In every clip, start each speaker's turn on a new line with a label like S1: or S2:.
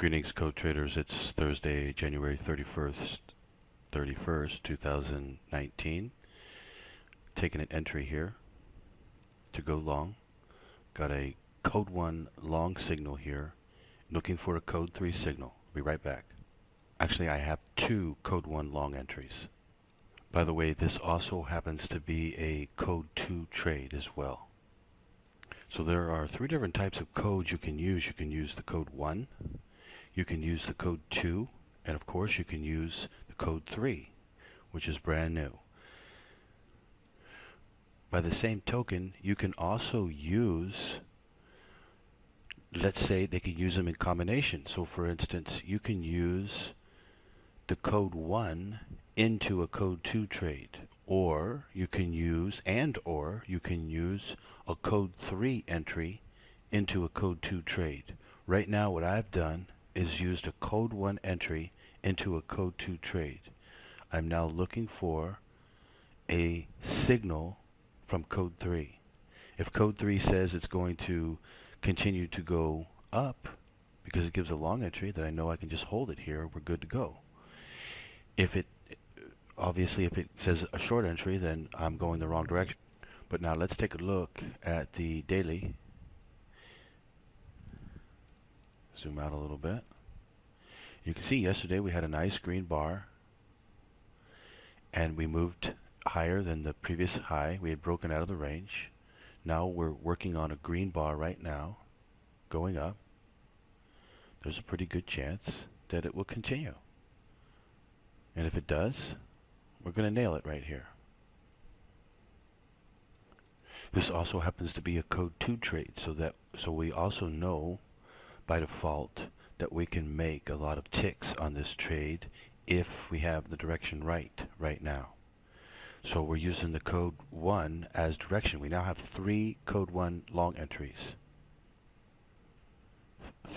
S1: Greetings, code traders. It's Thursday, January 31st, 2019. Taking an entry here to go long. Got a code 1 long signal here. Looking for a code 3 signal. Be right back. Actually, I have two code 1 long entries. By the way, this also happens to be a code 2 trade as well. So there are three different types of codes you can use. You can use the code 1. You can use the code 2, and of course you can use the code 3, which is brand new. By the same token, you can also use, let's say they can use them in combination. So for instance, you can use the code 1 into a code 2 trade, or you can use a code 3 entry into a code 2 trade. Right now what I've done is used a code 1 entry into a code 2 trade. I'm now looking for a signal from code 3. If code 3 says it's going to continue to go up because it gives a long entry, then I know I can just hold it here, we're good to go. Obviously if it says a short entry, then I'm going the wrong direction. But now let's take a look at the daily. Zoom out a little bit. You can see yesterday we had a nice green bar and we moved higher than the previous high. We had broken out of the range. Now we're working on a green bar right now, going up. There's a pretty good chance that it will continue. And if it does, we're going to nail it right here. This also happens to be a code 2 trade, so we also know by default that we can make a lot of ticks on this trade if we have the direction right now. So we're using the code 1 as direction. We now have 3 code 1 long entries.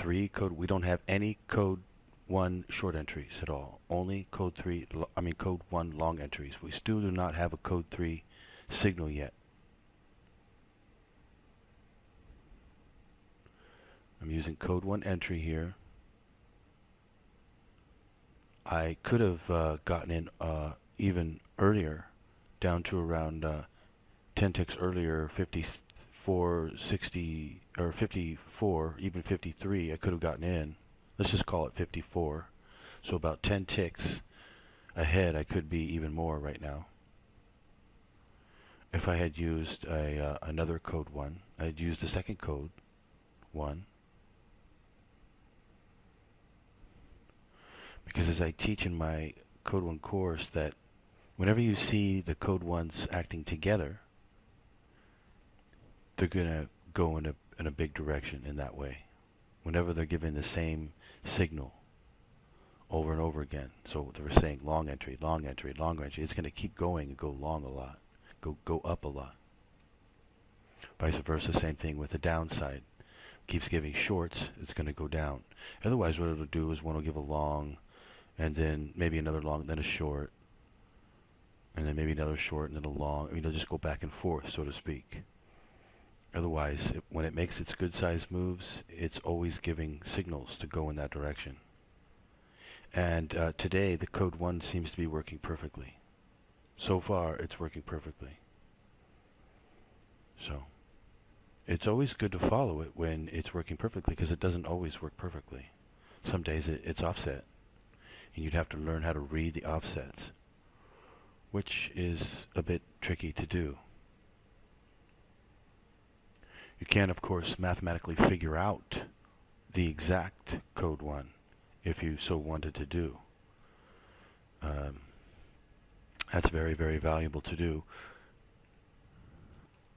S1: We don't have any code 1 short entries at all. Only code 1 long entries. We still do not have a code 3 signal yet. I'm using code 1 entry here. I could have gotten in even earlier, down to around 10 ticks earlier, 54, 60, or 54, even 53. I could have gotten in. Let's just call it 54. So about 10 ticks ahead, I could be even more right now. If I had used another code 1, I'd used the second code 1. Because as I teach in my code 1 course, that whenever you see the code 1s acting together, they're going to go in a big direction in that way. Whenever they're giving the same signal over and over again. So they were saying long entry, long entry, long entry. It's going to keep going and go long a lot, go up a lot. Vice versa, same thing with the downside. Keeps giving shorts, it's going to go down. Otherwise what it'll do is one will give a long, and then maybe another long, then a short, and then maybe another short, and then a long. I mean, it'll just go back and forth, so to speak. Otherwise, when it makes its good size moves, it's always giving signals to go in that direction. And today, the code 1 seems to be working perfectly. So far, it's working perfectly. So, it's always good to follow it when it's working perfectly, because it doesn't always work perfectly. Some days it's offset, and you'd have to learn how to read the offsets, which is a bit tricky to do. You can, of course, mathematically figure out the exact code 1 if you so wanted to do. That's very, very valuable to do.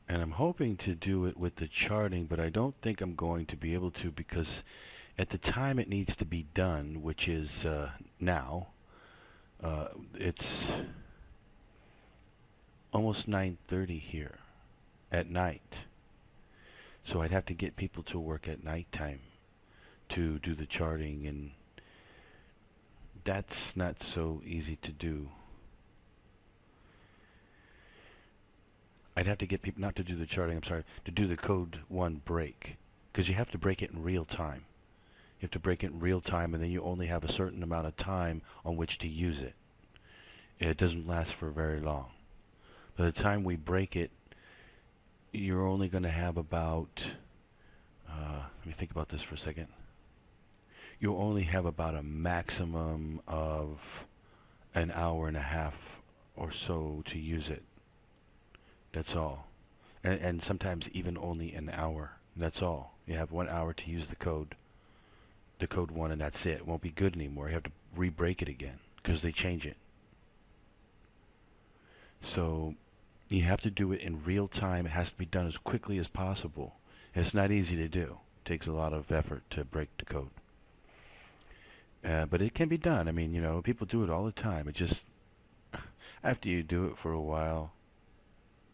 S1: And I'm hoping to do it with the charting, but I don't think I'm going to be able to, because at the time it needs to be done, which is now, it's almost 9:30 here at night. So I'd have to get people to work at nighttime to do the charting, and that's not so easy to do. I'd have to get people not to do the charting, I'm sorry, to do the code 1 break, because you have to break it in real time. You have to break it in real time, and then you only have a certain amount of time on which to use it. It doesn't last for very long. By the time we break it, you're only going to have about, let me think about this for a second. You'll only have about a maximum of an hour and a half or so to use it. That's all. And sometimes even only an hour. That's all. You have 1 hour to use the code one, and that's it. It won't be good anymore. You have to re-break it again because they change it. So you have to do it in real time. It has to be done as quickly as possible. It's not easy to do. It takes a lot of effort to break the code. But it can be done. I mean, people do it all the time. It just, after you do it for a while,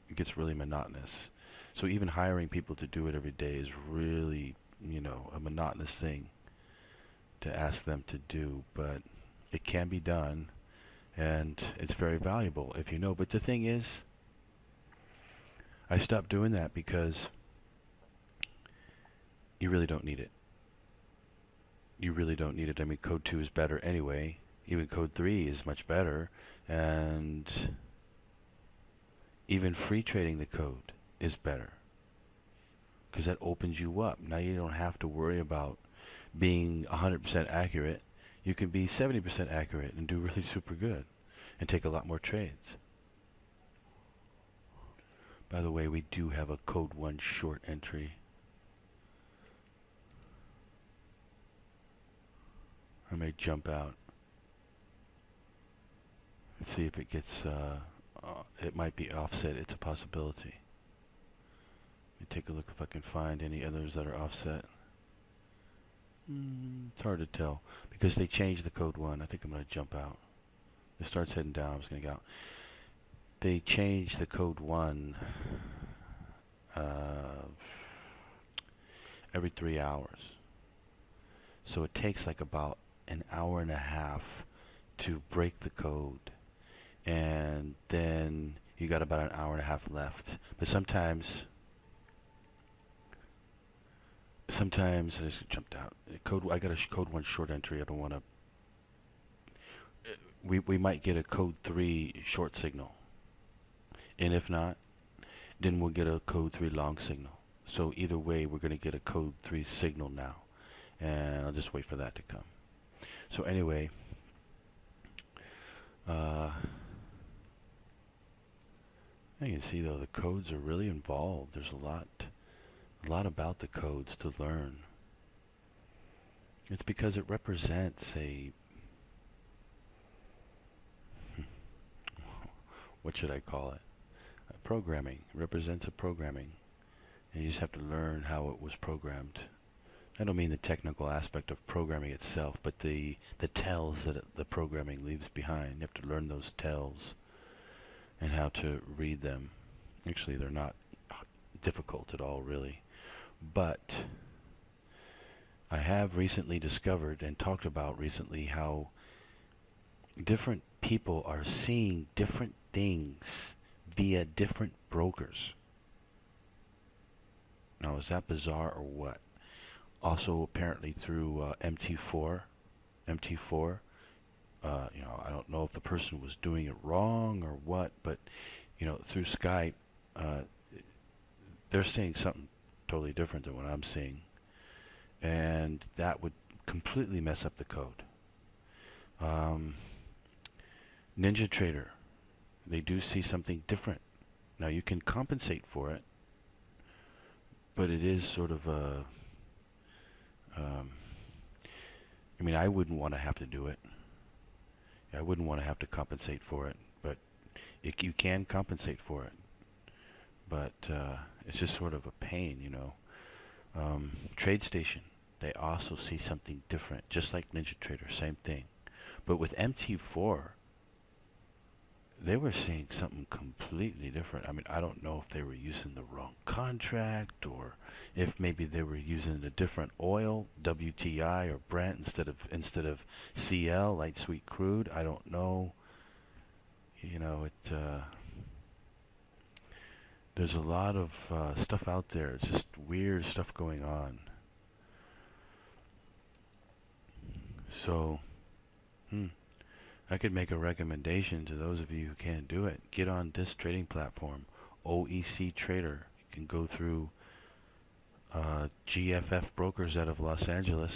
S1: it gets really monotonous. So even hiring people to do it every day is really, a monotonous thing to ask them to do. But it can be done, and it's very valuable if you know. But the thing is, I stopped doing that because you really don't need it. You really don't need it. I mean, code 2 is better anyway. Even code 3 is much better, and even free trading the code is better because that opens you up. Now you don't have to worry about being 100% accurate. You can be 70% accurate and do really super good and take a lot more trades. By the way, we do have a code 1 short entry. I may jump out. Let's see if it gets, it might be offset. It's a possibility. Let me take a look if I can find any others that are offset. It's hard to tell because they changed the code 1. I think I'm going to jump out. It starts heading down. I'm just going to go out. They changed the code 1 every 3 hours. So it takes like about an hour and a half to break the code, and then you got about an hour and a half left. But sometimes I just jumped out. I got a code 1 short entry. I don't want to. We might get a code 3 short signal, and if not, then we'll get a code 3 long signal. So either way, we're going to get a code 3 signal now, and I'll just wait for that to come. So anyway, you can see though the codes are really involved. There's a lot about the codes to learn. It's because it represents what should I call it? Programming. It represents a programming, and you just have to learn how it was programmed. I don't mean the technical aspect of programming itself, but the tells that the programming leaves behind. You have to learn those tells and how to read them. Actually, they're not difficult at all, really. But I have recently discovered and talked about recently how different people are seeing different things via different brokers. Now, is that bizarre or what? Also, apparently through MT4. I don't know if the person was doing it wrong or what, but through Skype, they're seeing something totally different than what I'm seeing, and that would completely mess up the code. Ninja Trader, they do see something different. Now you can compensate for it, but it is sort of a I mean, I wouldn't want to have to do it. I wouldn't want to have to compensate for it, but you can compensate for it. But it's just sort of a pain, TradeStation, they also see something different, just like Ninja Trader, same thing. But with MT4, they were seeing something completely different. I mean, I don't know if they were using the wrong contract or if maybe they were using a different oil, WTI or Brent instead of CL, light sweet crude. I don't know. There's a lot of stuff out there. It's just weird stuff going on. So, I could make a recommendation to those of you who can't do it. Get on this trading platform, OEC Trader. You can go through GFF Brokers out of Los Angeles.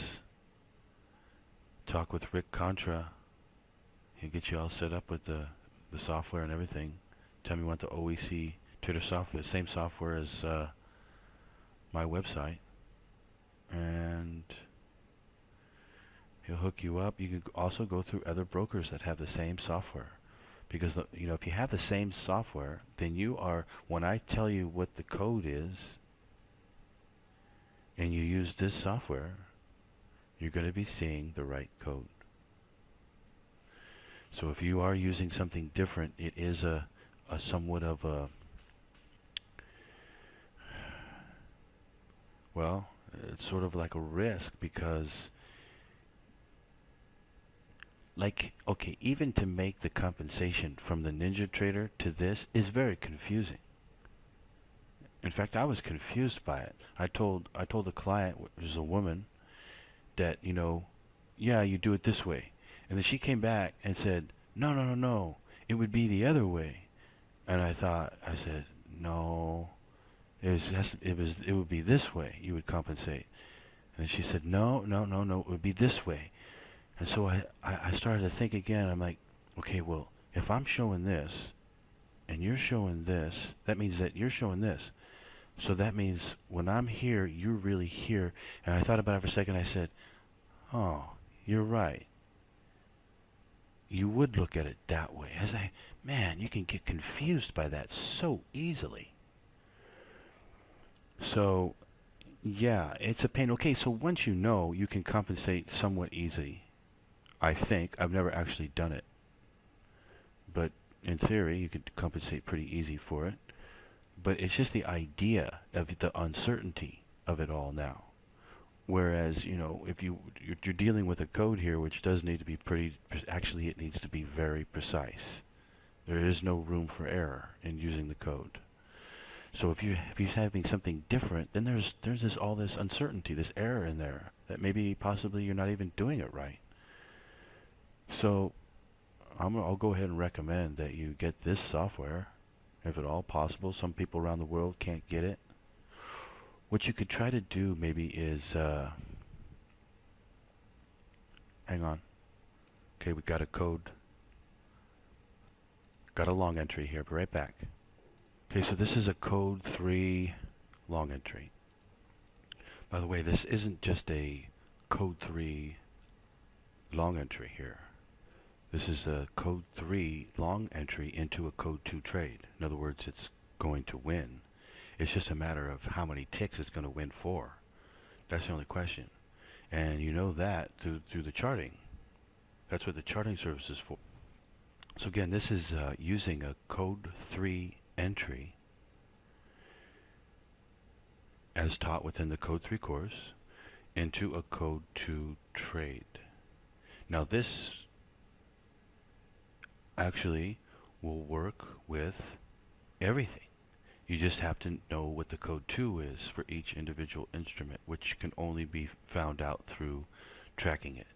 S1: Talk with Rick Contra. He'll get you all set up with the software and everything. Tell me you want the OEC Trader software, same software as my website, and he'll hook you up. You can also go through other brokers that have the same software, because if you have the same software, then you are, when I tell you what the code is and you use this software, you're going to be seeing the right code. So if you are using something different, it is a somewhat of a, well, it's sort of like a risk, because okay, even to make the compensation from the NinjaTrader to this is very confusing. In fact, I was confused by it. I told the client, which is a woman, that yeah, you do it this way, and then she came back and said, no, it would be the other way. And I said, no, it would be this way. You would compensate. And she said, no, it would be this way. And so I started to think again. I'm like, okay, well, if I'm showing this and you're showing this, that means that you're showing this. So that means when I'm here, you're really here. And I thought about it for a second. I said, oh, you're right. You would look at it that way. Man, you can get confused by that so easily. So, yeah, it's a pain. Okay, so once you know, you can compensate somewhat easily. I think. I've never actually done it. But in theory, you could compensate pretty easy for it. But it's just the idea of the uncertainty of it all now. Whereas, if you're dealing with a code here, which does need to be actually it needs to be very precise. There is no room for error in using the code. So if you're having something different, then there's all this uncertainty, this error in there, that maybe possibly you're not even doing it right. So I'll go ahead and recommend that you get this software, if at all possible. Some people around the world can't get it. What you could try to do maybe is, hang on. Okay, we got a code. Got a long entry here. Be right back. Okay, so this is a code 3 long entry. By the way, this isn't just a code 3 long entry here. This is a code 3 long entry into a code 2 trade. In other words, it's going to win. It's just a matter of how many ticks it's going to win for. That's the only question. And you know that through the charting. That's what the charting service is for. So again, this is using a code 3 entry as taught within the code 3 course into a code 2 trade. Now this actually will work with everything. You just have to know what the code 2 is for each individual instrument, which can only be found out through tracking it.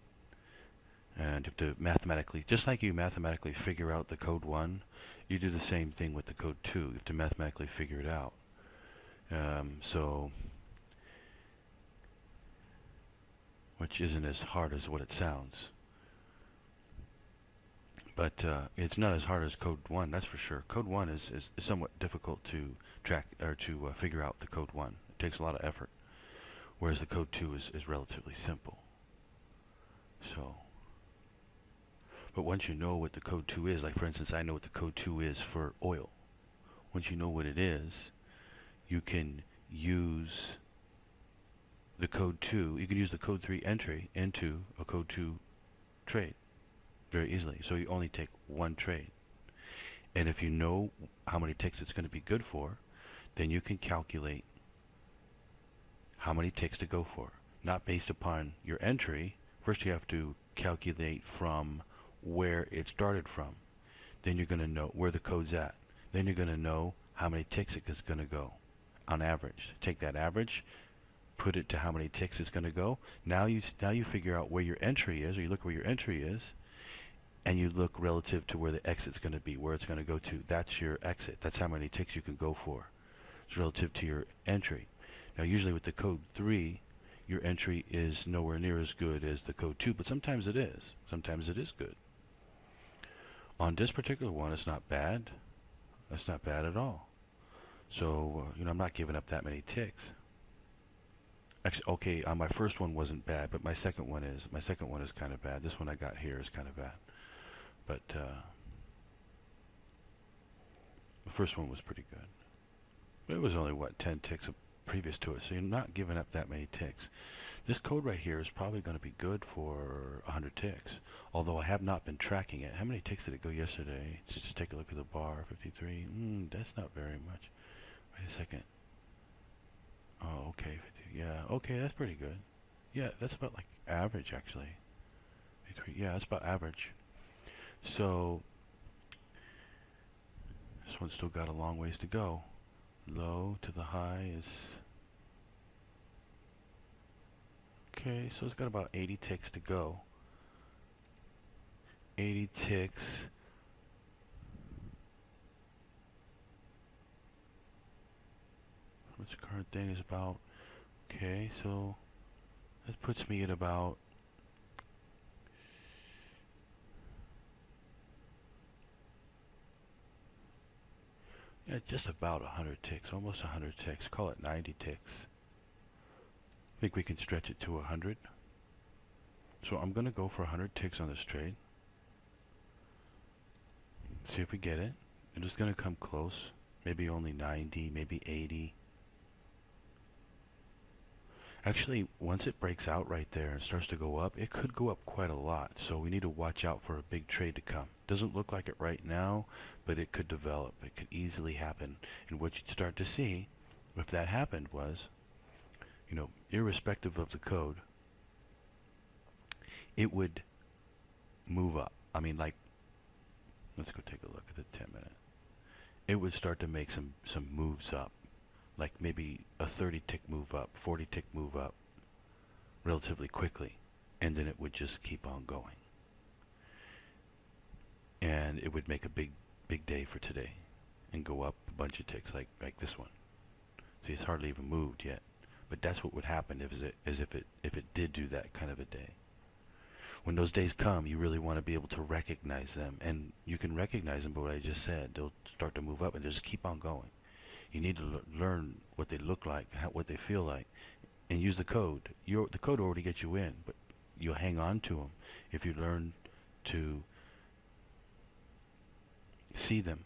S1: And you have to mathematically, just like you mathematically figure out the code 1, you do the same thing with the code 2. You have to mathematically figure it out. Which isn't as hard as what it sounds. But it's not as hard as code 1, that's for sure. Code 1 is somewhat difficult to track or to figure out the code 1. It takes a lot of effort, whereas the code 2 is relatively simple. So, but once you know what the code 2 is, like for instance, I know what the code 2 is for oil. Once you know what it is, you can use the code 2. You can use the code 3 entry into a code 2 trade very easily. So you only take one trade. And if you know how many ticks it's going to be good for, then you can calculate how many ticks to go for. Not based upon your entry. First you have to calculate from where it started from. Then you're going to know where the code's at. Then you're going to know how many ticks it's going to go on average. Take that average, put it to how many ticks it's going to go. Now you figure out where your entry is, or you look where your entry is, and you look relative to where the exit's going to be, where it's going to go to. That's your exit. That's how many ticks you can go for. It's relative to your entry. Now usually with the code 3, your entry is nowhere near as good as the code 2, but sometimes it is. Sometimes it is good. On this particular one, it's not bad. That's not bad at all. So, I'm not giving up that many ticks. Actually, okay, my first one wasn't bad, but my second one is. My second one is kind of bad. This one I got here is kind of bad. But the first one was pretty good. It was only, what, 10 ticks previous to it, so you're not giving up that many ticks. This code right here is probably going to be good for 100 ticks, although I have not been tracking it. How many ticks did it go yesterday? Let's just take a look at the bar, 53. That's not very much. Wait a second. Oh, okay, 50. Yeah, okay, that's pretty good. Yeah, that's about like average, actually. 53. Yeah, that's about average. So, this one's still got a long ways to go. Low to the high is... Okay, so it's got about 80 ticks to go. 80 ticks. Which current thing is about... Okay, so that puts me at about... Yeah, just about 100 ticks, almost 100 ticks. Call it 90 ticks. I think we can stretch it to 100. So I'm going to go for 100 ticks on this trade. See if we get it. I'm just going to come close. Maybe only 90, maybe 80. Actually, once it breaks out right there and starts to go up, it could go up quite a lot. So we need to watch out for a big trade to come. Doesn't look like it right now, but it could develop. It could easily happen. And what you'd start to see, if that happened, was, irrespective of the code, it would move up. I mean, like, let's go take a look at the 10 minute. It would start to make some moves up. Like maybe a 30 tick move up, 40 tick move up relatively quickly, and then it would just keep on going. And it would make a big day for today and go up a bunch of ticks like this one. See, it's hardly even moved yet. But that's what would happen if it did do that kind of a day. When those days come, you really want to be able to recognize them, and you can recognize them by what I just said. They'll start to move up and they'll just keep on going. You need to learn what they look like, what they feel like, and use the code. The code already gets you in, but you'll hang on to them if you learn to see them.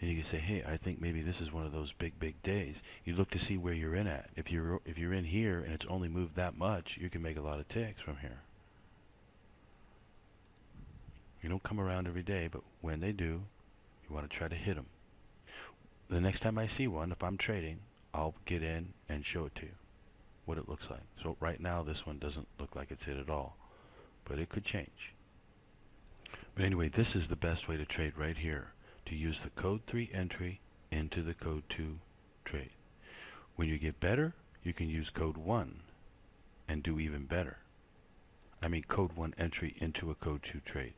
S1: And you can say, hey, I think maybe this is one of those big days. You look to see where you're in at. If you're in here and it's only moved that much, you can make a lot of ticks from here. You don't come around every day, but when they do, you want to try to hit them. The next time I see one, if I'm trading, I'll get in and show it to you, what it looks like. So right now, this one doesn't look like it's hit at all, but it could change. But anyway, this is the best way to trade right here, to use the code 3 entry into the code 2 trade. When you get better, you can use code 1 and do even better. I mean code 1 entry into a code 2 trade.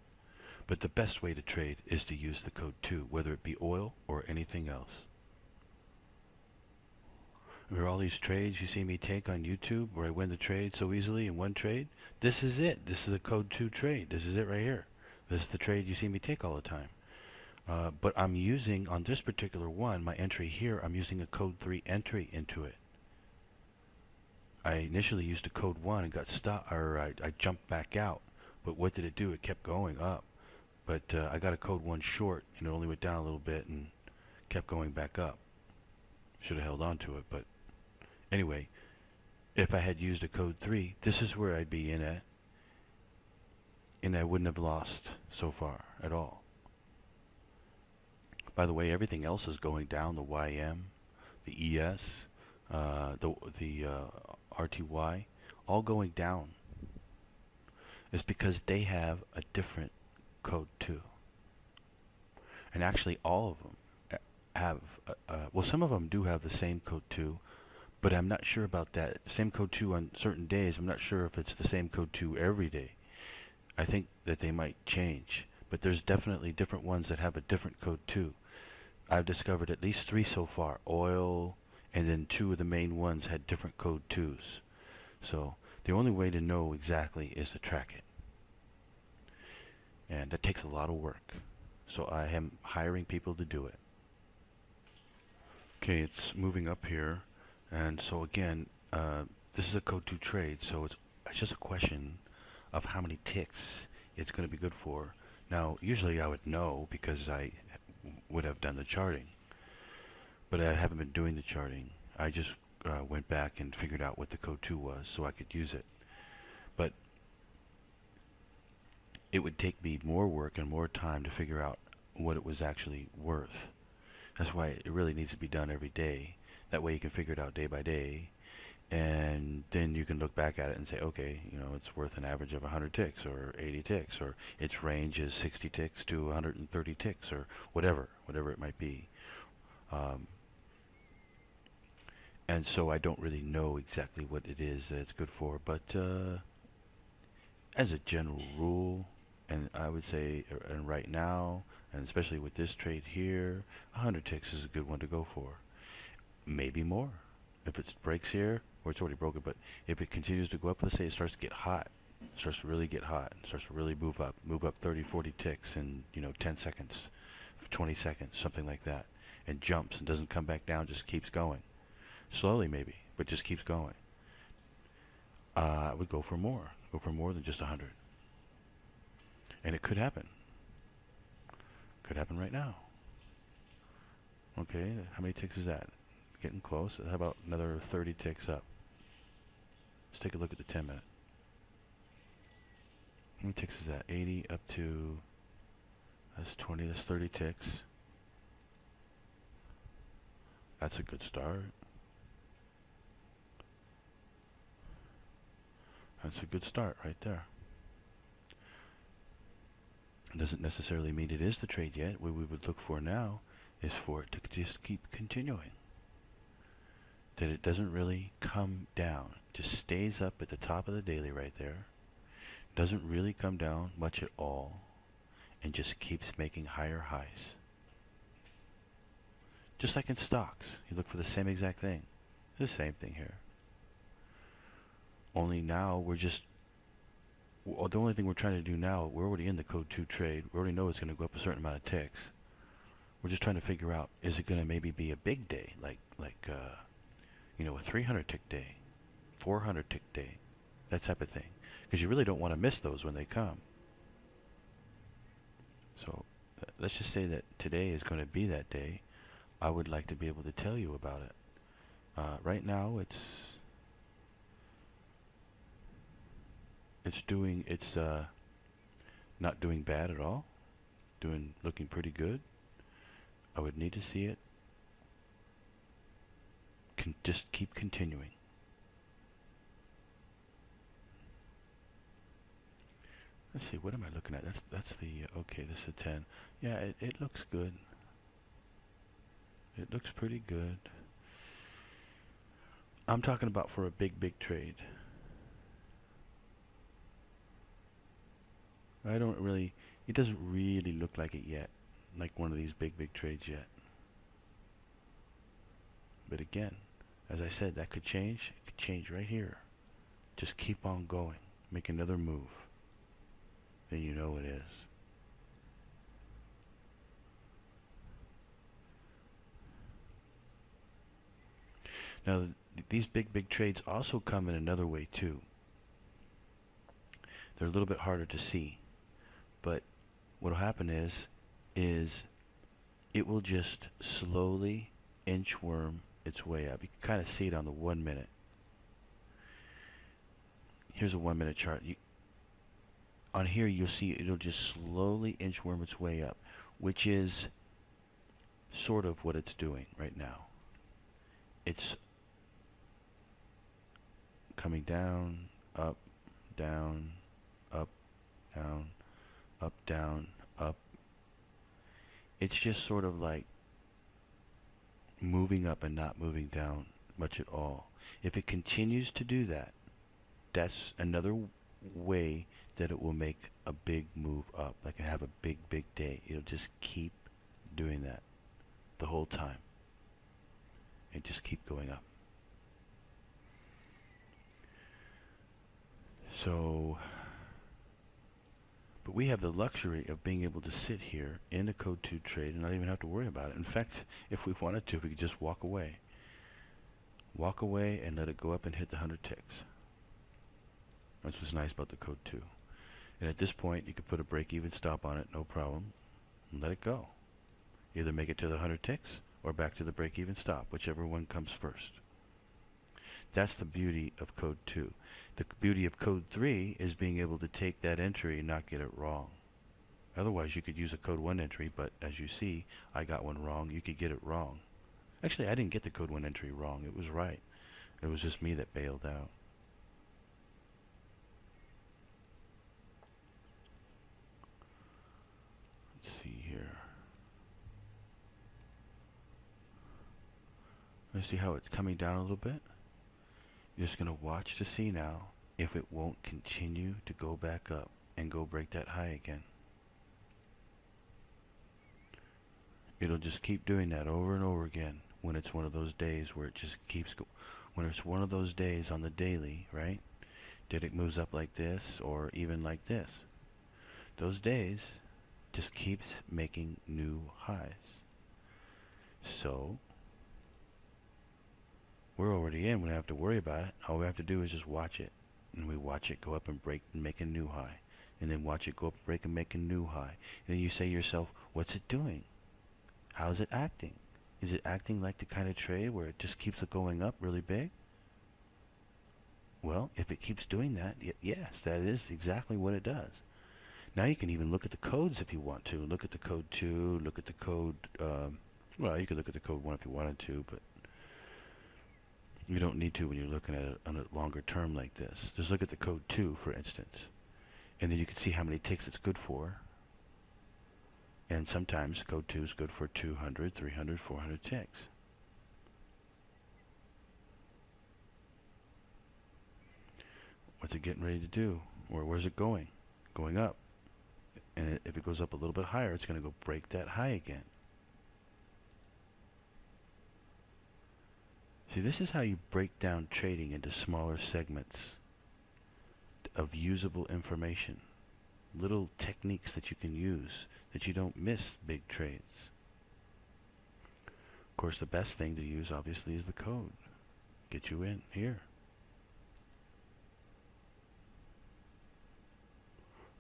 S1: But the best way to trade is to use the code 2, whether it be oil or anything else. Remember all these trades you see me take on YouTube where I win the trade so easily in one trade? This is it. This is a code 2 trade. This is it right here. This is the trade you see me take all the time. But I'm using, on this particular one, my entry here, I'm using a code 3 entry into it. I initially used a code 1 and got stuck, or I jumped back out. But what did it do? It kept going up. But I got a code 1 short, and it only went down a little bit and kept going back up. Should have held on to it, but anyway, if I had used a code 3, this is where I'd be in at, and I wouldn't have lost so far at all. By the way, everything else is going down, the YM, the ES, the RTY, all going down. It's because they have a different code 2. And actually all of them have, well, some of them do have the same code 2, But I'm not sure about that. Same code 2 on certain days. I'm not sure if it's the same code 2 every day. I think that they might change. But there's definitely different ones that have a different code 2. I've discovered at least 3 so far. Oil, and then 2 of the main ones had different code 2s. So the only way to know exactly is to track it. And that takes a lot of work. So I am hiring people to do it. Okay, it's moving up here. And so again, this is a code 2 trade, so it's just a question of how many ticks it's going to be good for. Now, usually I would know because I would have done the charting, but I haven't been doing the charting. I just went back and figured out what the code 2 was so I could use it. But it would take me more work and more time to figure out what it was actually worth. That's why it really needs to be done every day. That way you can figure it out day by day, and then you can look back at it and say, okay, you know, it's worth an average of 100 ticks or 80 ticks, or its range is 60 ticks to 130 ticks, or whatever it might be. And so I don't really know exactly what it is that it's good for, but as a general rule, and I would say, and right now, and especially with this trade here, 100 ticks is a good one to go for. Maybe more. If it breaks here, or it's already broken, but if it continues to go up, let's say it starts to get hot, starts to really get hot, and starts to really move up 30, 40 ticks in, 10 seconds, 20 seconds, something like that, and jumps and doesn't come back down, just keeps going. Slowly maybe, but just keeps going. I would go for more than just 100. And it could happen. Could happen right now. Okay, how many ticks is that? Getting close. How about another 30 ticks up? Let's take a look at the 10 minute. How many ticks is that? 80 up to, that's 20, that's 30 ticks. That's a good start. That's a good start right there. It doesn't necessarily mean it is the trade yet. What we would look for now is for it to just keep continuing. That it doesn't really come down. Just stays up at the top of the daily right there. Doesn't really come down much at all. And just keeps making higher highs. Just like in stocks. You look for the same exact thing. The same thing here. Only now we're just, the only thing we're trying to do now, we're already in the code 2 trade. We already know it's going to go up a certain amount of ticks. We're just trying to figure out, is it going to maybe be a big day, like a 300 tick day, 400 tick day, that type of thing. Because you really don't want to miss those when they come. So let's just say that today is going to be that day. I would like to be able to tell you about it. Right now it's not doing bad at all. Looking pretty good. I would need to see it just keep continuing. Let's see, what am I looking at? That's the, okay, this is a 10. Yeah, it looks good. It looks pretty good. I'm talking about for a big trade. It doesn't really look like it yet, like one of these big trades yet. But again, as I said, that could change. It could change right here. Just keep on going. Make another move. Then you know it is. Now, these big trades also come in another way too. They're a little bit harder to see. But what will happen is it will just slowly inchworm its way up. You can kind of see it on the 1 minute. Here's a 1 minute chart. On here you'll see it'll just slowly inchworm its way up, which is sort of what it's doing right now. It's coming down, up, down, up, down, up, down, up. It's just sort of like moving up and not moving down, much at all. If it continues to do that, that's another way that it will make a big move up. Like it have a big, big day. It'll just keep doing that the whole time. And just keep going up. So, but we have the luxury of being able to sit here in a code 2 trade and not even have to worry about it. In fact, if we wanted to, we could just walk away. Walk away and let it go up and hit the 100 ticks. That's what's nice about the code 2. And at this point, you could put a break-even stop on it, no problem, and let it go. Either make it to the 100 ticks or back to the break-even stop, whichever one comes first. That's the beauty of code 2. The beauty of code 3 is being able to take that entry and not get it wrong. Otherwise, you could use a code 1 entry, but as you see, I got one wrong. You could get it wrong. Actually, I didn't get the code 1 entry wrong. It was right. It was just me that bailed out. Let's see here. Let's see how it's coming down a little bit. You're just going to watch to see now if it won't continue to go back up and go break that high again. It'll just keep doing that over and over again when it's one of those days where it just keeps when it's one of those days on the daily, right? That it moves up like this or even like this. Those days just keeps making new highs. So we're already in. We don't have to worry about it. All we have to do is just watch it. And we watch it go up and break and make a new high. And then watch it go up, break, and make a new high. And then you say to yourself, what's it doing? How's it acting? Is it acting like the kind of trade where it just keeps it going up really big? Well, if it keeps doing that, yes, that is exactly what it does. Now you can even look at the codes if you want to. Look at the code 2, look at the code, well, you could look at the code 1 if you wanted to, but you don't need to when you're looking at it on a longer term like this. Just look at the code 2, for instance, and then you can see how many ticks it's good for. And sometimes code 2 is good for 200, 300, 400 ticks. What's it getting ready to do? Or where's it going? Going up. And if it goes up a little bit higher, it's going to go break that high again. See, this is how you break down trading into smaller segments of usable information. Little techniques that you can use that you don't miss big trades. Of course, the best thing to use, obviously, is the code. Get you in here.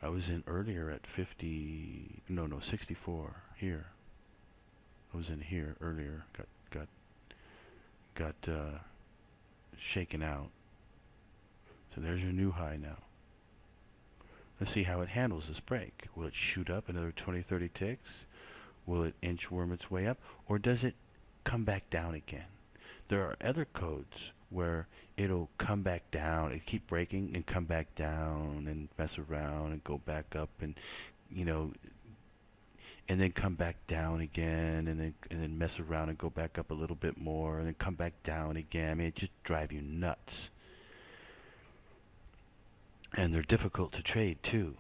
S1: I was in earlier at 64 here. I was in here earlier, got shaken out. So there's your new high now. Let's see how it handles this break. Will it shoot up another 20, 30 ticks? Will it inchworm its way up? Or does it come back down again? There are other codes where it'll come back down and keep breaking and come back down and mess around and go back up and, you know, and then come back down again and then mess around and go back up a little bit more and then come back down again. I mean, it just drives you nuts. And they're difficult to trade too.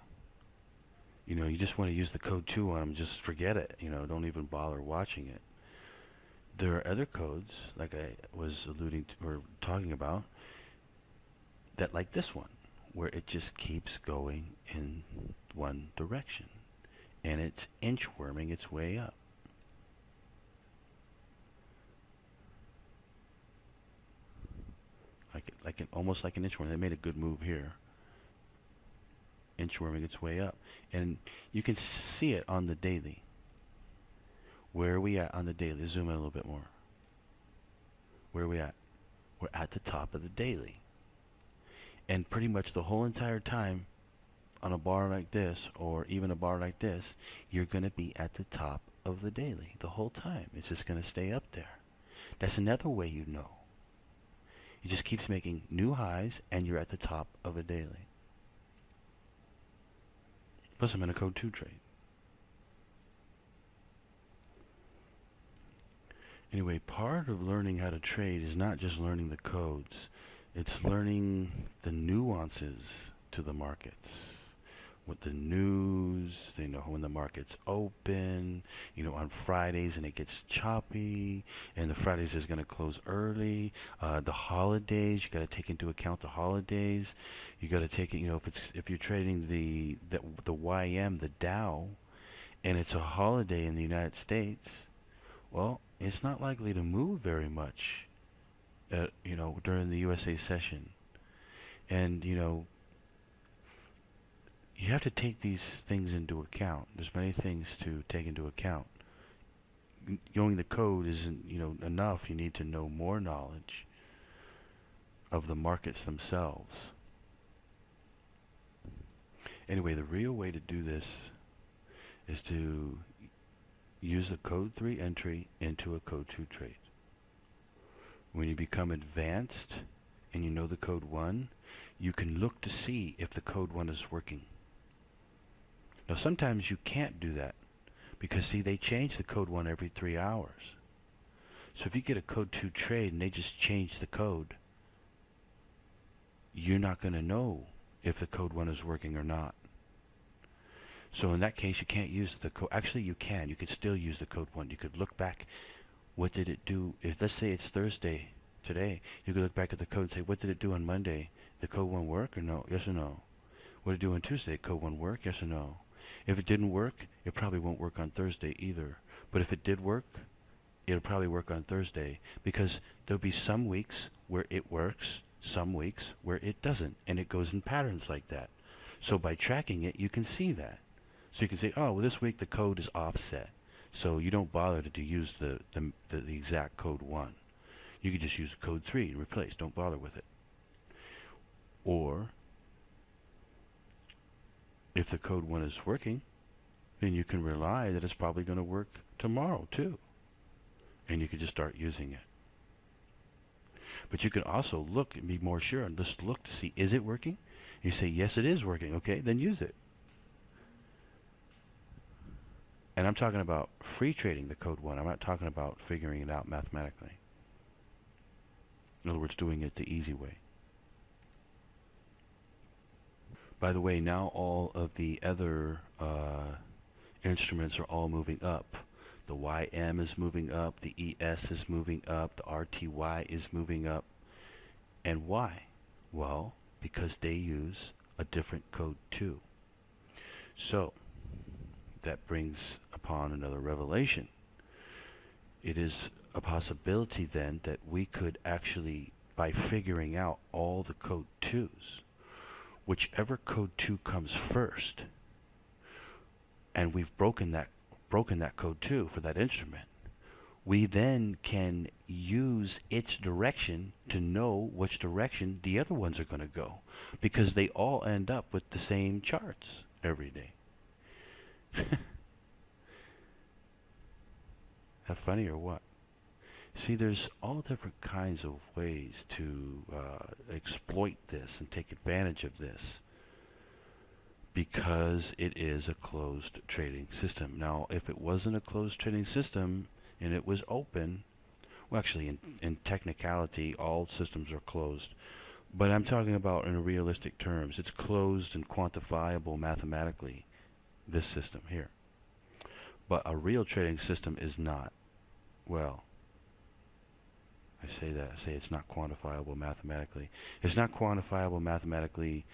S1: You know, you just want to use the code 2 on them, just forget it. You know, don't even bother watching it. There are other codes, like I was alluding to or talking about, that like this one, where it just keeps going in one direction. And it's inchworming its way up. Almost like an inchworm. They made a good move here. Inchworming its way up. And you can see it on the daily. Where are we at on the daily? Zoom in a little bit more. Where are we at? We're at the top of the daily. And pretty much the whole entire time on a bar like this, or even a bar like this, you're going to be at the top of the daily the whole time. It's just going to stay up there. That's another way you know. It just keeps making new highs, and you're at the top of a daily. Plus, I'm in a code 2 trade. Anyway, part of learning how to trade is not just learning the codes, it's learning the nuances to the markets. With the news, they know when the market's open, on Fridays and it gets choppy, and the Fridays is going to close early. The holidays, you got to take into account the holidays. You got to take it, if you're trading the YM, the Dow, and it's a holiday in the United States, well, it's not likely to move very much, during the USA session. And, you have to take these things into account. There's many things to take into account. Knowing the code isn't, enough. You need to know more knowledge of the markets themselves. Anyway, the real way to do this is to use the code 3 entry into a code 2 trade. When you become advanced and you know the code 1, you can look to see if the code 1 is working. Now sometimes you can't do that because, see, they change the code 1 every 3 hours. So if you get a code 2 trade and they just change the code, you're not going to know if the code 1 is working or not. So in that case, you can't use the code. Actually, you can. You could still use the code 1. You could look back. What did it do? If, let's say it's Thursday today, you could look back at the code and say, what did it do on Monday? Did code 1 work or no? Yes or no? What did it do on Tuesday? Code 1 work? Yes or no? If it didn't work, it probably won't work on Thursday either. But if it did work, it'll probably work on Thursday, because there'll be some weeks where it works, some weeks where it doesn't, and it goes in patterns like that. So by tracking it, you can see that. So you can say, oh, well, this week the code is offset. So you don't bother to use the exact code 1. You can just use code 3 and replace. Don't bother with it. Or if the code 1 is working, then you can rely that it's probably going to work tomorrow too. And you can just start using it. But you can also look and be more sure and just look to see, is it working? You say, yes, it is working. Okay, then use it. And I'm talking about free trading the code 1. I'm not talking about figuring it out mathematically. In other words, doing it the easy way. By the way, now all of the other instruments are all moving up. The YM is moving up, the ES is moving up, the RTY is moving up. And why? Well, because they use a different code 2. So, that brings upon another revelation. It is a possibility then that we could actually, by figuring out all the code 2s, whichever code 2 comes first, and we've broken that code 2 for that instrument, we then can use its direction to know which direction the other ones are going to go, because they all end up with the same charts every day. That funny or what? See, there's all different kinds of ways to exploit this and take advantage of this, because it is a closed trading system. Now, if it wasn't a closed trading system and it was open, well, actually, in technicality, all systems are closed. But I'm talking about in realistic terms. It's closed and quantifiable mathematically, this system here. But a real trading system is not. Well, I say it's not quantifiable mathematically. It's not quantifiable mathematically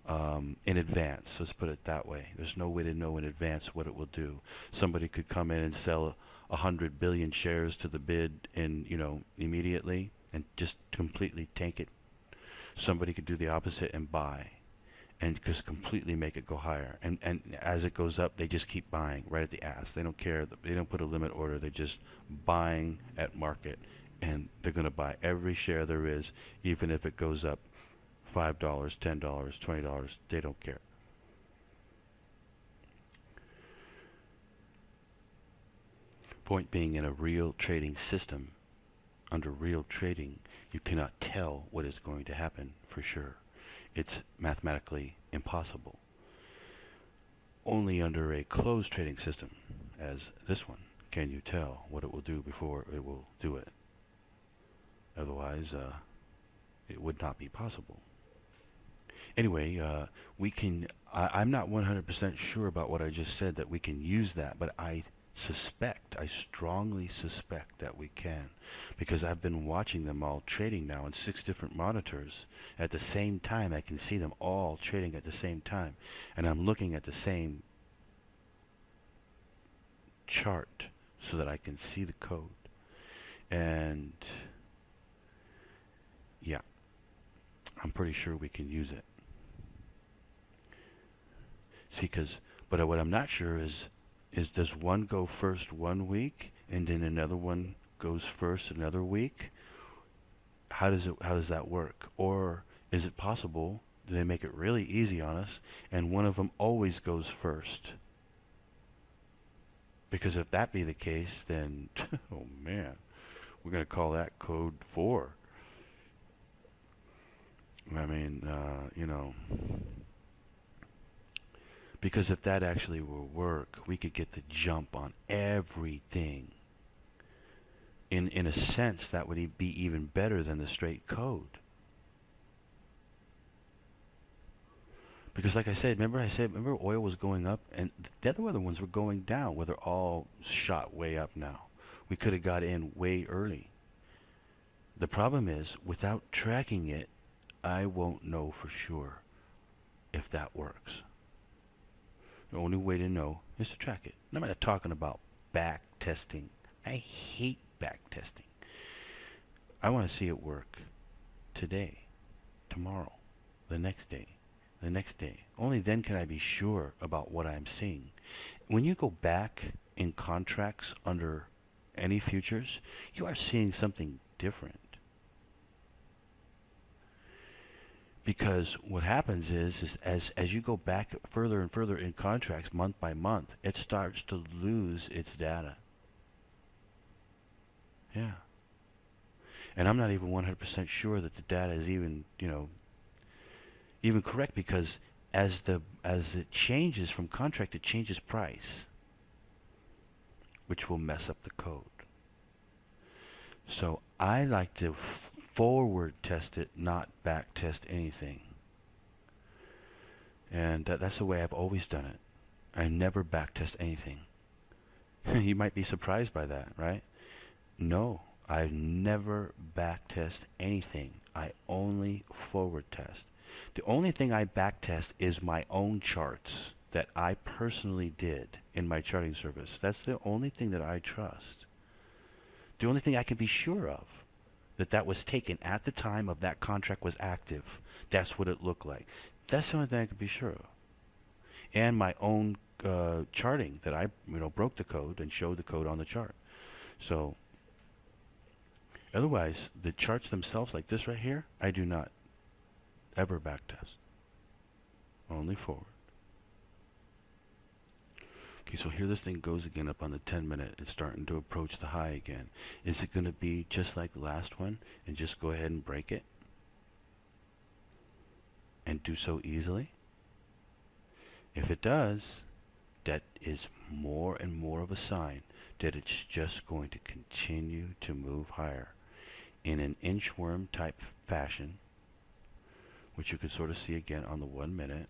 S1: in advance. Let's put it that way. There's no way to know in advance what it will do. Somebody could come in and sell 100 billion shares to the bid in, immediately and just completely tank it. Somebody could do the opposite and buy and just completely make it go higher. And as it goes up, they just keep buying right at the ass. They don't care. They don't put a limit order. They're just buying at market. And they're going to buy every share there is, even if it goes up $5, $10, $20. They don't care. Point being, in a real trading system, under real trading, you cannot tell what is going to happen for sure. It's mathematically impossible. Only under a closed trading system, as this one, can you tell what it will do before it will do it? Otherwise, it would not be possible. Anyway, we can. I'm not 100% sure about what I just said that we can use that, but I strongly suspect that we can, because I've been watching them all trading now on 6 different monitors at the same time. I can see them all trading at the same time, and I'm looking at the same chart so that I can see the code. And yeah, I'm pretty sure we can use it. See, but what I'm not sure is does one go first one week and then another one goes first another week? How does that work? Or is it possible that they make it really easy on us and one of them always goes first? Because if that be the case, then oh man, we're going to call that code 4. I mean, because if that actually will work, we could get the jump on everything. In a sense, that would be even better than the straight code. Because like I said, remember oil was going up and the other ones were going down, where they're all shot way up now. We could have got in way early. The problem is, without tracking it, I won't know for sure if that works. The only way to know is to track it. And I'm not talking about back testing. I hate back testing. I want to see it work today, tomorrow, the next day, the next day. Only then can I be sure about what I'm seeing. When you go back in contracts under any futures, you are seeing something different. Because what happens is as you go back further and further in contracts month by month, it starts to lose its data. Yeah. And I'm not even 100% sure that the data is even, even correct, because as it changes from contract, it changes price, which will mess up the code. So I like to forward test it, not back test anything. And that's the way I've always done it. I never back test anything. You might be surprised by that, right? No, I never back test anything. I only forward test. The only thing I back test is my own charts that I personally did in my charting service. That's the only thing that I trust. The only thing I can be sure of, that was taken at the time of that contract was active. That's what it looked like. That's the only thing I can be sure of. And my own charting that I broke the code and showed the code on the chart. So otherwise, the charts themselves, like this right here, I do not ever backtest. Only forward. Okay, so here this thing goes again up on the 10-minute. It's starting to approach the high again. Is it going to be just like the last one and just go ahead and break it? And do so easily? If it does, that is more and more of a sign that it's just going to continue to move higher in an inchworm type fashion, which you can sort of see again on the 1 minute.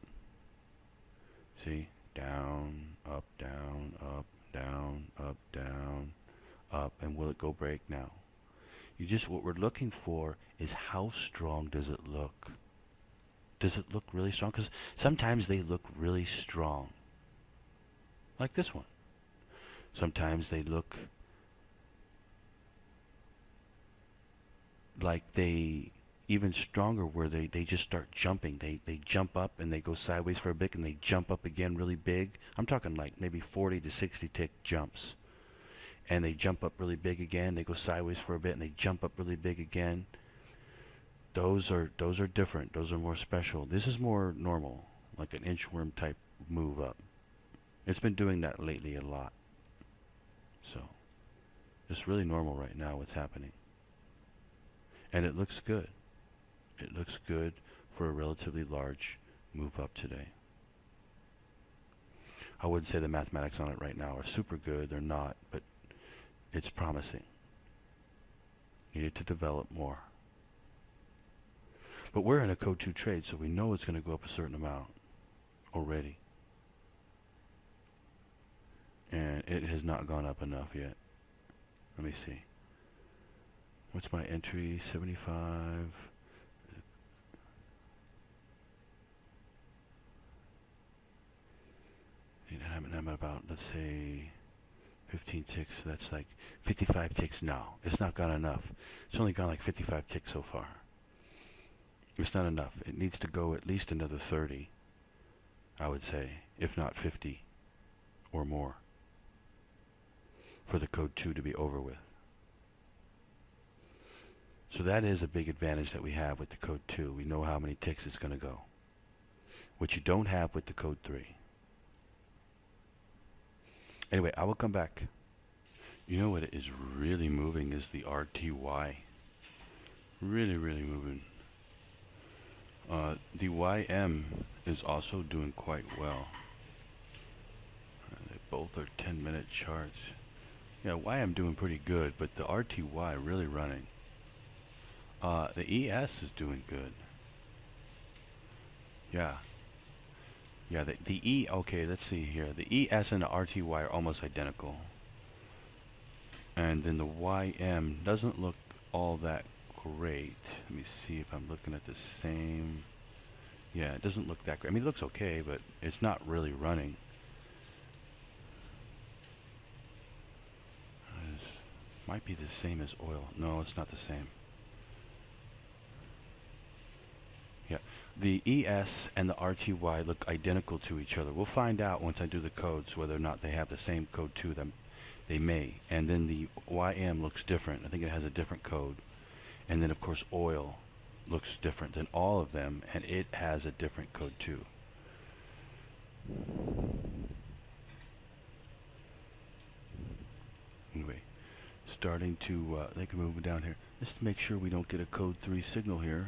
S1: See? Down, up, down, up, down, up, down, up, and will it go break now? What we're looking for is how strong does it look? Does it look really strong? Because sometimes they look really strong, like this one. Sometimes they look like they even stronger, where they just start jumping. They jump up and they go sideways for a bit and they jump up again really big. I'm talking like maybe 40 to 60 tick jumps. And they jump up really big again, they go sideways for a bit and they jump up really big again. Those are different. Those are more special. This is more normal, like an inchworm type move up. It's been doing that lately a lot. So it's really normal right now what's happening. And it looks good. It looks good for a relatively large move up today. I wouldn't say the mathematics on it right now are super good. They're not, but it's promising. Needed to develop more. But we're in a code 2 trade, so we know it's going to go up a certain amount already. And it has not gone up enough yet. Let me see. What's my entry? 75. I'm at about, let's say, 15 ticks. That's like 55 ticks now. It's not gone enough. It's only gone like 55 ticks so far. It's not enough. It needs to go at least another 30, I would say, if not 50 or more, for the code 2 to be over with. So that is a big advantage that we have with the code 2. We know how many ticks it's going to go, which you don't have with the code 3. Anyway, I will come back. You know what is really moving is the RTY. Really, really moving. The YM is also doing quite well. They both are 10-minute charts. Yeah, YM doing pretty good, but the RTY really running. The ES is doing good. Yeah. Yeah, the E, okay, let's see here. The ES and the RTY are almost identical. And then the YM doesn't look all that great. Let me see if I'm looking at the same. Yeah, it doesn't look that great. I mean, it looks okay, but it's not really running. It might be the same as oil. No, it's not the same. Yeah, the ES and the RTY look identical to each other. We'll find out once I do the codes whether or not they have the same code to them. They may. And then the YM looks different. I think it has a different code. And then of course oil looks different than all of them, and it has a different code too. Anyway, starting to they can move down here. Just to make sure we don't get a code 3 signal here.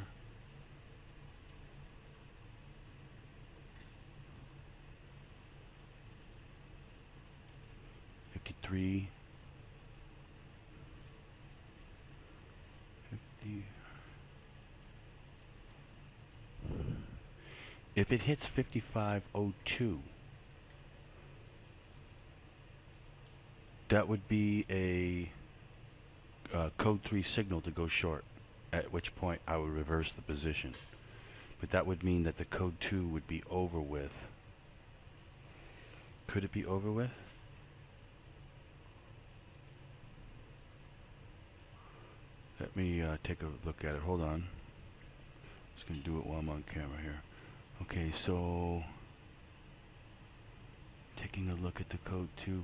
S1: .53 50. If it hits 5502, that would be a code 3 signal to go short, at which point I would reverse the position. But that would mean that the code 2 would be over with. Could it be over with? Let me take a look at it. Hold on. Just going to do it while I'm on camera here. Okay, so taking a look at the code 2,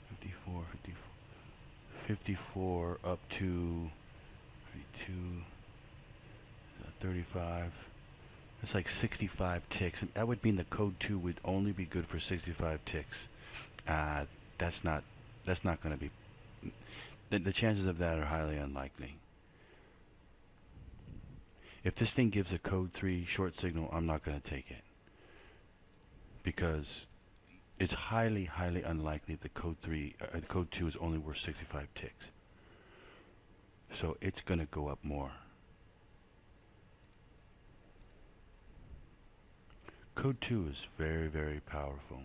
S1: 54, 54 up to 32, 35. That's like 65 ticks. And that would mean the code 2 would only be good for 65 ticks. That's not going to be. The chances of that are highly unlikely. If this thing gives a code 3 short signal, I'm not going to take it, because it's highly, highly unlikely the code 2 is only worth 65 ticks. So it's going to go up more. Code 2 is very, very powerful.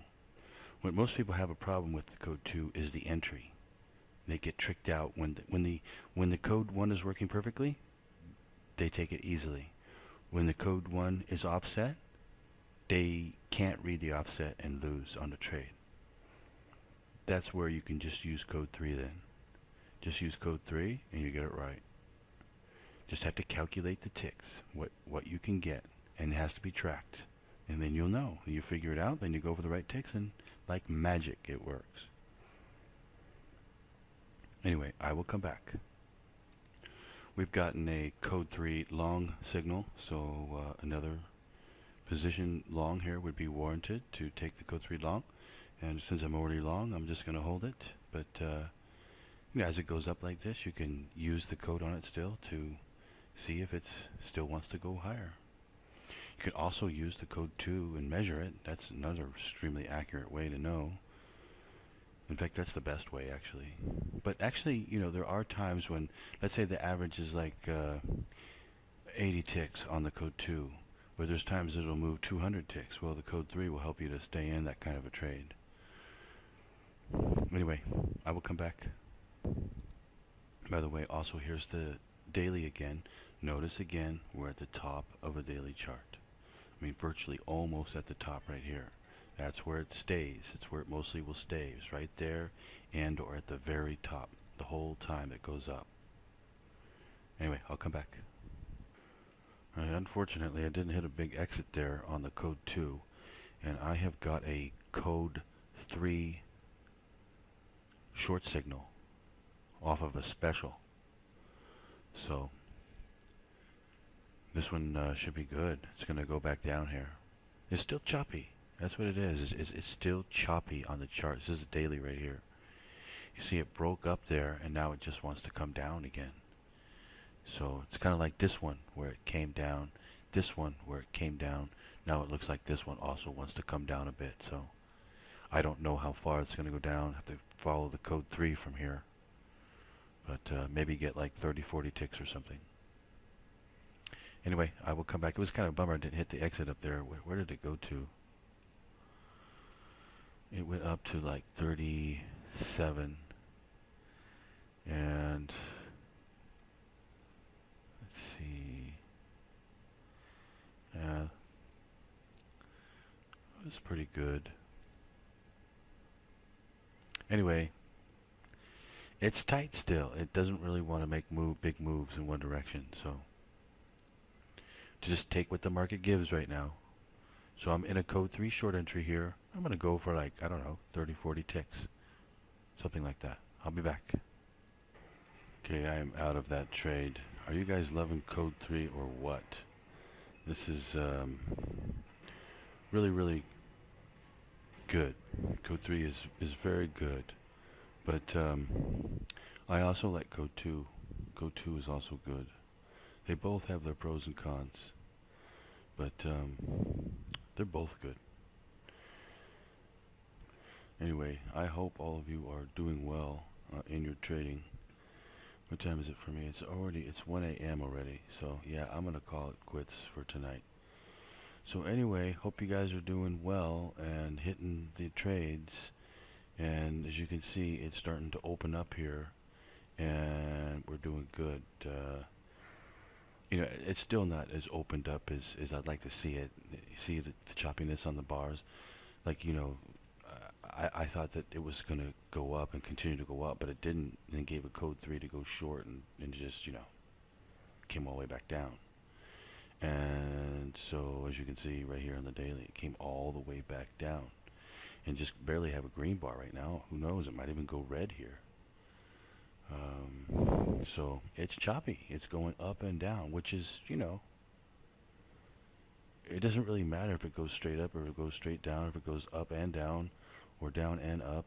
S1: What most people have a problem with the code 2 is the entry. They get tricked out when the code 1 is working perfectly. They take it easily. When the code 1 is offset, they can't read the offset and lose on the trade. That's where you can just use code 3 then. Just use code 3 and you get it right. Just have to calculate the ticks, what you can get, and it has to be tracked. And then you'll know. You figure it out, then you go for the right ticks, and like magic it works. Anyway, I will come back. We've gotten a code 3 long signal, so another position long here would be warranted to take the code 3 long. And since I'm already long, I'm just going to hold it. But as it goes up like this, you can use the code on it still to see if it still wants to go higher. You can also use the code 2 and measure it. That's another extremely accurate way to know. In fact, that's the best way, actually. But actually, there are times when, let's say the average is like 80 ticks on the code 2, where there's times it'll move 200 ticks. Well, the code 3 will help you to stay in that kind of a trade. Anyway, I will come back. By the way, also here's the daily again. Notice again, we're at the top of a daily chart. I mean, virtually almost at the top right here. That's where it stays. It's where it mostly will stay. It's right there and or at the very top the whole time it goes up. Anyway, I'll come back. Unfortunately, I didn't hit a big exit there on the code 2, and I have got a code 3 short signal off of a special. So this one should be good. It's going to go back down here. It's still choppy. That's what it is. It's still choppy on the chart. This is a daily right here. You see it broke up there, and now it just wants to come down again. So it's kind of like this one where it came down, this one where it came down. Now it looks like this one also wants to come down a bit. So I don't know how far it's going to go down. I have to follow the code 3 from here. But maybe get like 30, 40 ticks or something. Anyway, I will come back. It was kind of a bummer I didn't hit the exit up there. Where did it go to? It went up to like 37. And let's see. Yeah, it was pretty good. Anyway, it's tight still. It doesn't really want to make big moves in one direction. So just take what the market gives right now. So I'm in a code 3 short entry here. I'm going to go for like, I don't know, 30, 40 ticks. Something like that. I'll be back. Okay, I am out of that trade. Are you guys loving code 3 or what? This is really, really good. Code 3 is very good. But I also like code 2. Code 2 is also good. They both have their pros and cons. But they're both good. Anyway, I hope all of you are doing well in your trading. What time is it for me? It's 1 a.m. already. So yeah, I'm going to call it quits for tonight. So anyway, hope you guys are doing well and hitting the trades. And as you can see, it's starting to open up here. And we're doing good. It's still not as opened up as I'd like to see it. You see the choppiness on the bars? Like, I thought that it was going to go up and continue to go up, but it didn't, and it gave a code 3 to go short and just, came all the way back down. And so, as you can see right here on the daily, it came all the way back down and just barely have a green bar right now. Who knows? It might even go red here. So it's choppy. It's going up and down, which is, it doesn't really matter if it goes straight up or if it goes straight down, if it goes up and down or down and up.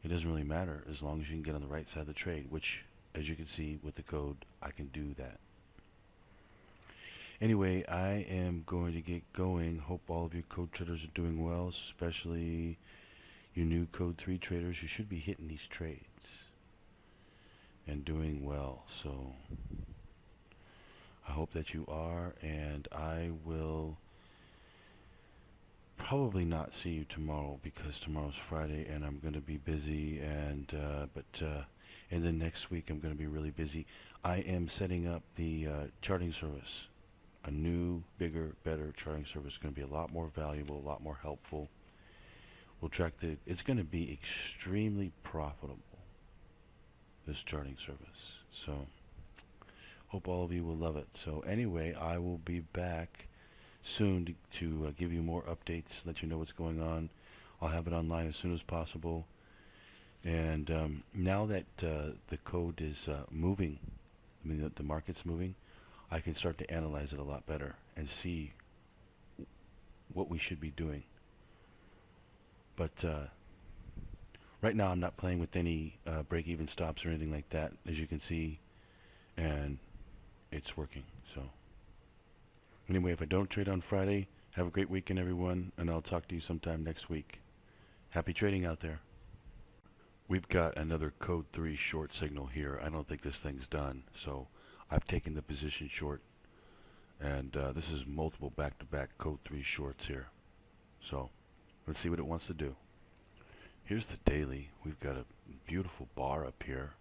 S1: It doesn't really matter as long as you can get on the right side of the trade, which, as you can see with the code, I can do that. Anyway, I am going to get going. Hope all of you code traders are doing well, especially you new code 3 traders. You should be hitting these trades and doing well. So I hope that you are, and I will probably not see you tomorrow because tomorrow's Friday and I'm going to be busy, and then next week I'm going to be really busy. I am setting up the charting service, a new, bigger, better charting service. Going to be a lot more valuable, a lot more helpful. We'll track it's going to be extremely profitable, this charting service. So hope all of you will love it. So anyway, I will be back soon to give you more updates, let you know what's going on. I'll have it online as soon as possible. And now that the code is moving, I mean the market's moving, I can start to analyze it a lot better and see what we should be doing. But right now I'm not playing with any break-even stops or anything like that, as you can see, and it's working. So anyway, if I don't trade on Friday, have a great weekend, everyone, and I'll talk to you sometime next week. Happy trading out there. We've got another code 3 short signal here. I don't think this thing's done, so I've taken the position short, and this is multiple back-to-back code 3 shorts here. So let's see what it wants to do. Here's the daily. We've got a beautiful bar up here.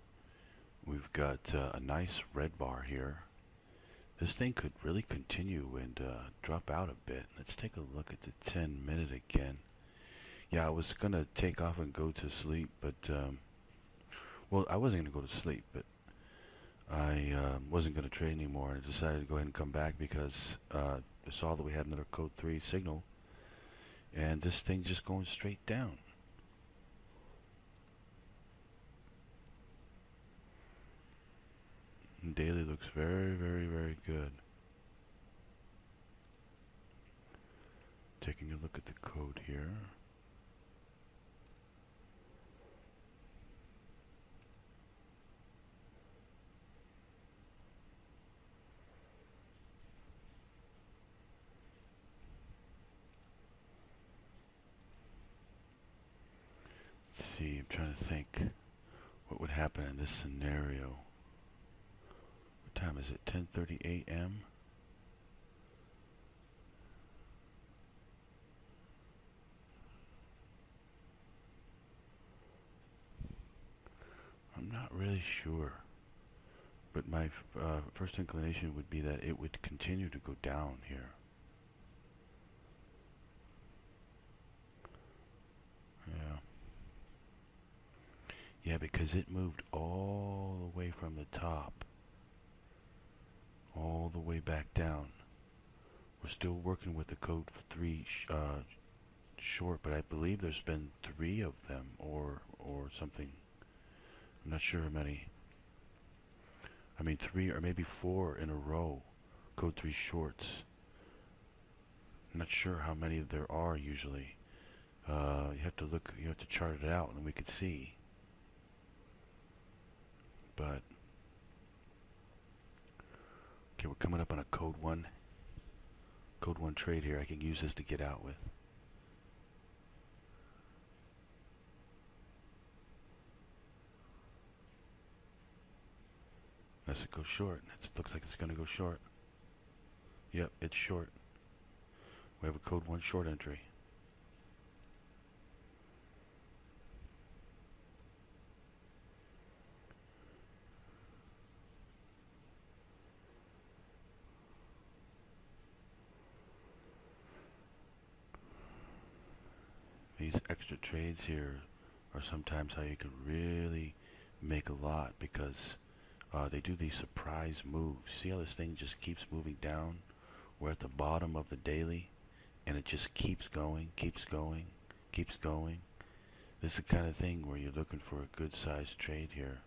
S1: We've got a nice red bar here. This thing could really continue and drop out a bit. Let's take a look at the 10-minute again. Yeah, I was going to take off and go to sleep, but, well, I wasn't going to go to sleep, but I wasn't going to trade anymore. I decided to go ahead and come back because I saw that we had another code 3 signal, and this thing just going straight down. And daily looks very, very, very good. Taking a look at the code here. Let's see, I'm trying to think what would happen in this scenario. What time is it? 10:30 a.m. I'm not really sure, but my first inclination would be that it would continue to go down here. Yeah. Yeah, because it moved all the way from the top, all the way back down. We're still working with the code 3 short, but I believe there's been 3 of them, or something. I'm not sure how many. I mean 3 or maybe 4 in a row, code 3 shorts. I'm not sure how many there are usually. You have to look, you have to chart it out and we could see. But okay, we're coming up on a code 1 trade here. I can use this to get out with. Unless it goes short. It looks like it's going to go short. Yep, it's short. We have a code 1 short entry. These extra trades here are sometimes how you can really make a lot, because they do these surprise moves. See how this thing just keeps moving down? We're at the bottom of the daily, and it just keeps going, keeps going, keeps going. This is the kind of thing where you're looking for a good sized trade here.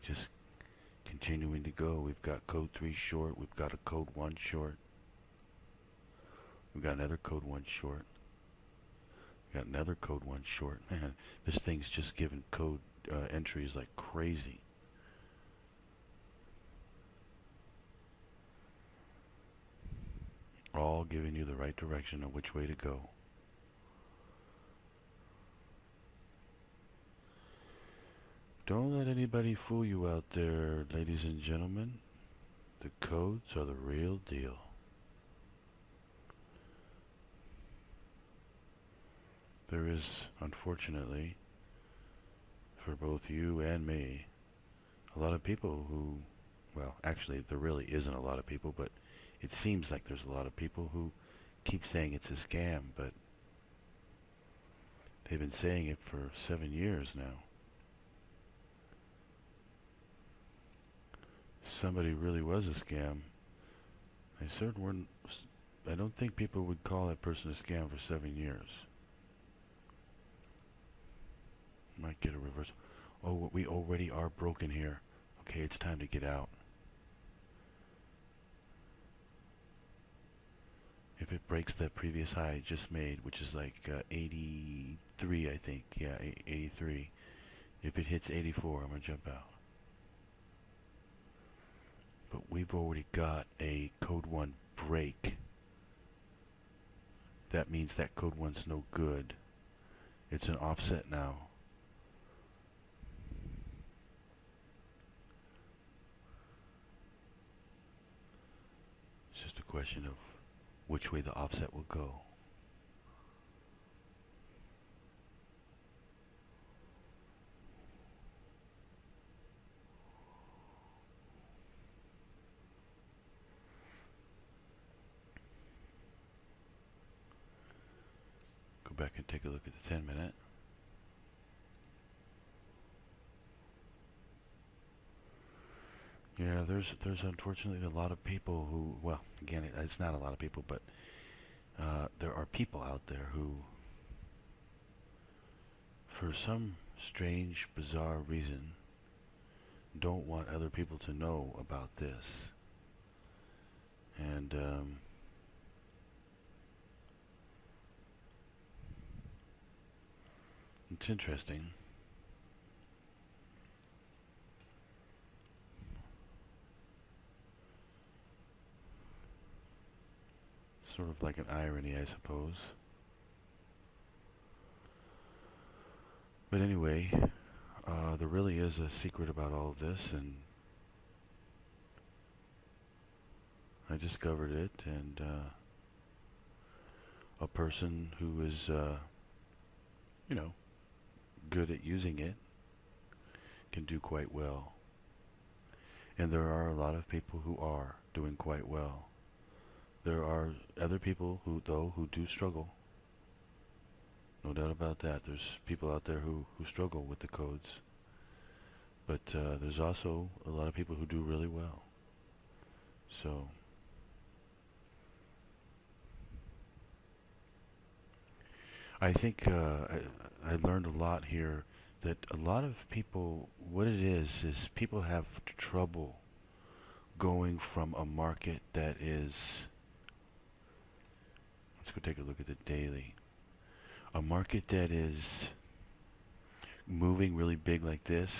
S1: Just continuing to go. We've got code 3 short, we've got a code 1 short, we've got another code 1 short, we've got another code 1 short. Man, this thing's just giving code entries like crazy. All giving you the right direction of which way to go. Don't let anybody fool you out there, ladies and gentlemen. The codes are the real deal. There is, unfortunately, for both you and me, a lot of people who, well, actually there really isn't a lot of people, but it seems like there's a lot of people who keep saying it's a scam, but they've been saying it for 7 years now. Somebody really was a scam. I don't think people would call that person a scam for 7 years. Might get a reversal. Oh, we already are broken here. Okay, it's time to get out. If it breaks that previous high it just made, which is like 83, I think. Yeah, 83. If it hits 84, I'm going to jump out. But we've already got a code 1 break. that means that code 1's no good. It's an offset now. It's just a question of which way the offset will go. Go back and take a look at the 10-minute. Yeah, there's unfortunately a lot of people who, well, again, it's not a lot of people, but there are people out there who, for some strange, bizarre reason, don't want other people to know about this. And it's interesting. Sort of like an irony, I suppose. But anyway, there really is a secret about all of this, and I discovered it, and a person who is, you know, good at using it can do quite well. And there are a lot of people who are doing quite well. There are other people who do struggle. No doubt about that. There's people out there who struggle with the codes. But there's also a lot of people who do really well. So I think I learned a lot here that a lot of people, what it is people have trouble going from a market that is, let's go take a look at the daily. A market that is moving really big like this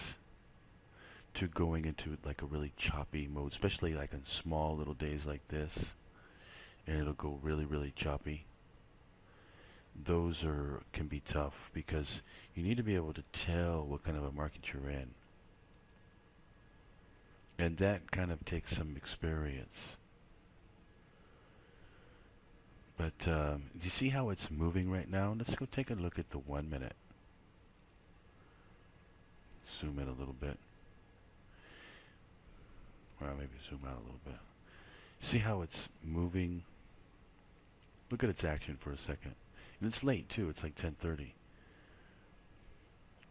S1: to going into like a really choppy mode, especially like on small little days like this, and it'll go really choppy. Those can be tough because you need to be able to tell what kind of a market you're in. And that kind of takes some experience. But do you see how it's moving right now? Let's go take a look at the 1 minute. Zoom in a little bit. Well, maybe zoom out a little bit. See how it's moving? Look at its action for a second. And it's late too, it's like 10:30.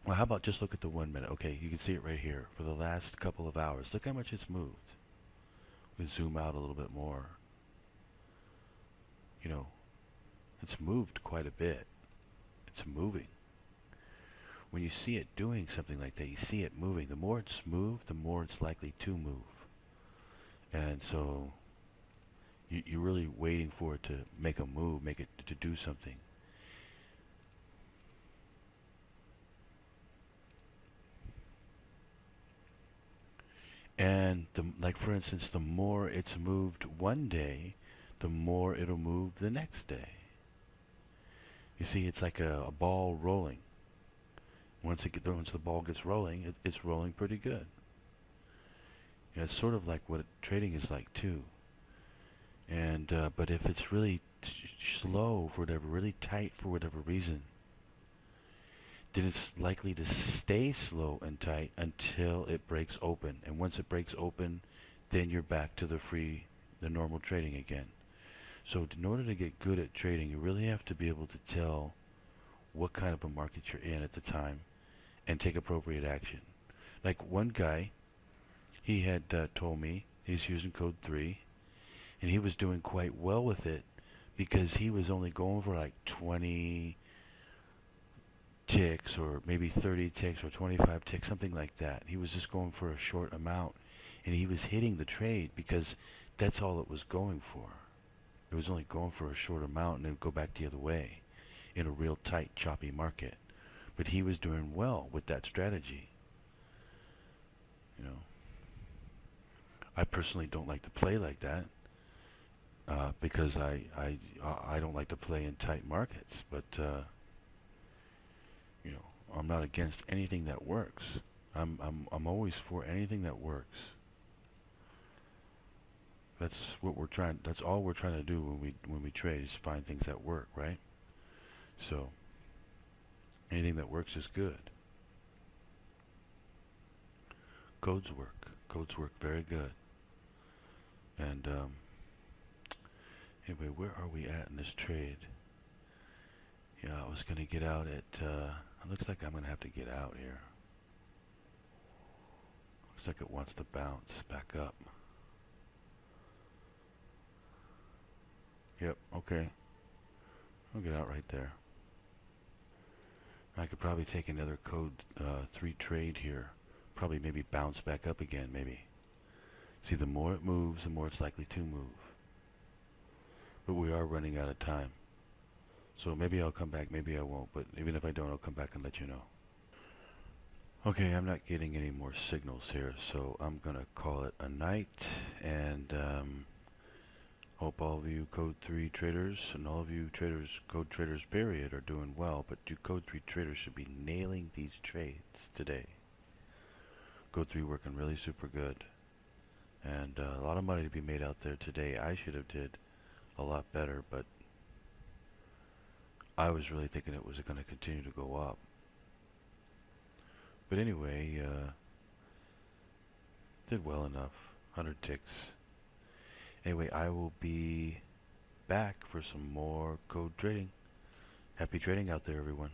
S1: Well, how about just look at the 1 minute? Okay, you can see it right here. For the last couple of hours, look how much it's moved. We zoom out a little bit more. You know, it's moved quite a bit. It's moving. When you see it doing something like that, you see it moving. The more it's moved, the more it's likely to move. And so you're really waiting for it to make a move, make it to do something. And like for instance, the more it's moved one day, the more it'll move the next day. You see, it's like a ball rolling. Once the ball gets rolling, it's rolling pretty good. Yeah, it's sort of like what trading is like too. And but if it's really slow for whatever, really tight for whatever reason, then it's likely to stay slow and tight until it breaks open. And once it breaks open, then you're back to the normal trading again. So in order to get good at trading, you really have to be able to tell what kind of a market you're in at the time and take appropriate action. Like one guy, he had told me he's using code 3, and he was doing quite well with it because he was only going for like 20 ticks or maybe 30 ticks or 25 ticks, something like that. He was just going for a short amount, and he was hitting the trade because that's all it was going for. It was only going for a short amount and then go back the other way in a real tight, choppy market. But he was doing well with that strategy. You know, I personally don't like to play like that. because I don't like to play in tight markets, but you know, I'm not against anything that works. I'm always for anything that works. That's what we're trying. That's all we're trying to do when we trade is find things that work, right? So anything that works is good. Codes work. Codes work very good. And anyway, where are we at in this trade? Yeah, I was gonna get out at. It looks like I'm gonna have to get out here. Looks like it wants to bounce back up. Yep. Okay. I'll get out right there. I could probably take another code 3 trade here. Probably maybe bounce back up again, maybe. See, the more it moves, the more it's likely to move. But we are running out of time. So maybe I'll come back, maybe I won't. But even if I don't, I'll come back and let you know. Okay, I'm not getting any more signals here, so I'm going to call it a night. And hope all of you Code 3 traders and all of you traders, Code traders period, are doing well. But you Code 3 traders should be nailing these trades today. Code 3 working really super good. And a lot of money to be made out there today. I should have did a lot better, but I was really thinking it was going to continue to go up. But anyway, did well enough. 100 ticks. Anyway, I will be back for some more code trading. Happy trading out there, everyone.